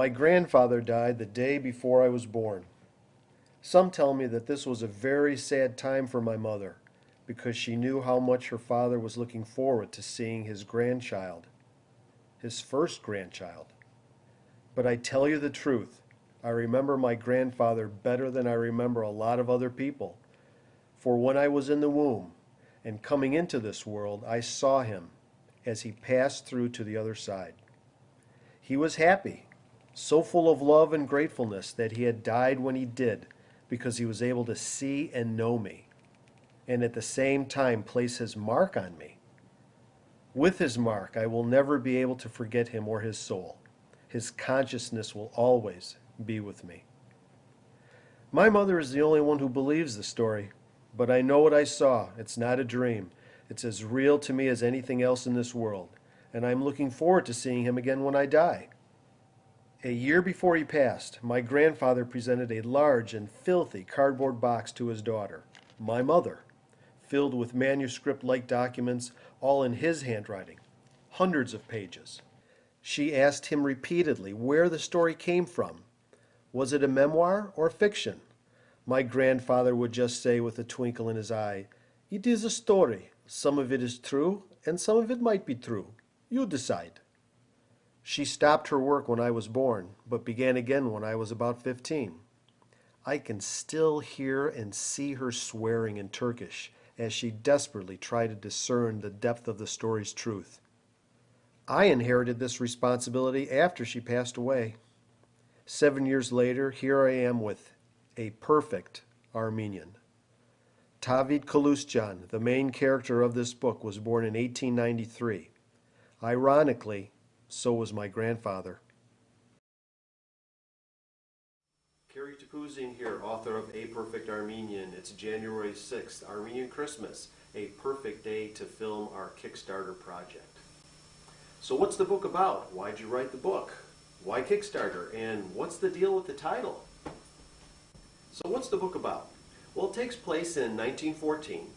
My grandfather died the day before I was born. Some tell me that this was a very sad time for my mother because she knew how much her father was looking forward to seeing his grandchild, his first grandchild. But I tell you the truth, I remember my grandfather better than I remember a lot of other people. For when I was in the womb and coming into this world, I saw him as he passed through to the other side. He was happy, so full of love and gratefulness that he had died when he did, because he was able to see and know me, and at the same time place his mark on me. With his mark, I will never be able to forget him or his soul. His consciousness will always be with me. My mother is the only one who believes the story, but I know what I saw. It's not a dream. It's as real to me as anything else in this world, and I'm looking forward to seeing him again when I die. A year before he passed, my grandfather presented a large and filthy cardboard box to his daughter, my mother, filled with manuscript-like documents, all in his handwriting, hundreds of pages. She asked him repeatedly where the story came from. Was it a memoir or fiction? My grandfather would just say with a twinkle in his eye, "It is a story. Some of it is true, and some of it might be true. You decide." She stopped her work when I was born, but began again when I was about 15. I can still hear and see her swearing in Turkish as she desperately tried to discern the depth of the story's truth. I inherited this responsibility after she passed away. 7 years later, here I am with A Perfect Armenian. Tavid Kalusjan, the main character of this book, was born in 1893. Ironically, so was my grandfather. Kerry Tapouzian here, author of A Perfect Armenian. It's January 6th, Armenian Christmas, a perfect day to film our Kickstarter project. So what's the book about? Why'd you write the book? Why Kickstarter? And what's the deal with the title? So what's the book about? Well, it takes place in 1914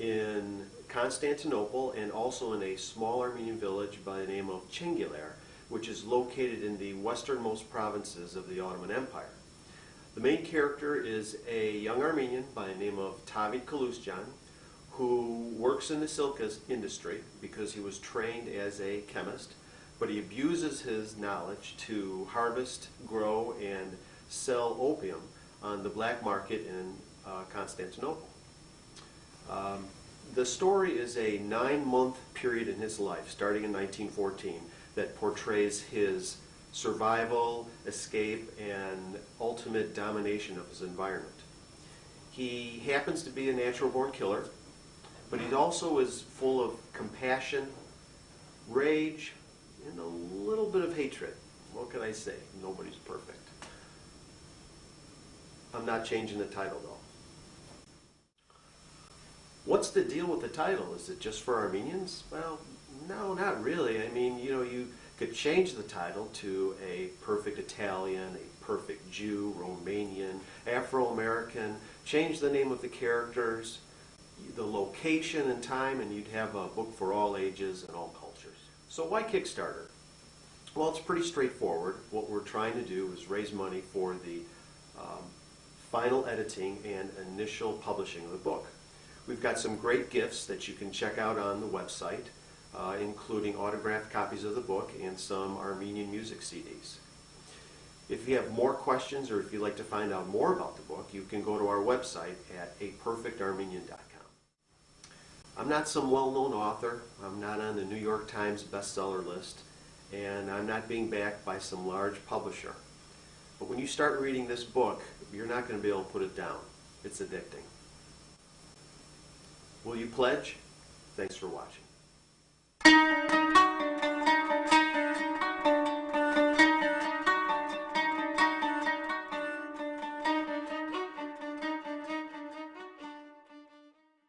in Constantinople and also in a small Armenian village by the name of Chengiler, which is located in the westernmost provinces of the Ottoman Empire. The main character is a young Armenian by the name of Tavid Kalusjan, who works in the silk industry because he was trained as a chemist, but he abuses his knowledge to harvest, grow, and sell opium on the black market in Constantinople. The story is a 9-month period in his life, starting in 1914, that portrays his survival, escape, and ultimate domination of his environment. He happens to be a natural-born killer, but he also is full of compassion, rage, and a little bit of hatred. What can I say? Nobody's perfect. I'm not changing the title, though. What's the deal with the title? Is it just for Armenians? Well, no, not really. I mean, you could change the title to A Perfect Italian, A Perfect Jew, Romanian, Afro-American, change the name of the characters, the location and time, and you'd have a book for all ages and all cultures. So why Kickstarter? Well, it's pretty straightforward. What we're trying to do is raise money for the final editing and initial publishing of the book. We've got some great gifts that you can check out on the website, including autographed copies of the book and some Armenian music CDs. If you have more questions or if you'd like to find out more about the book, you can go to our website at aperfectarmenian.com. I'm not some well-known author. I'm not on the New York Times bestseller list, and I'm not being backed by some large publisher. But when you start reading this book, you're not going to be able to put it down. It's addicting. Will you pledge? Thanks for watching.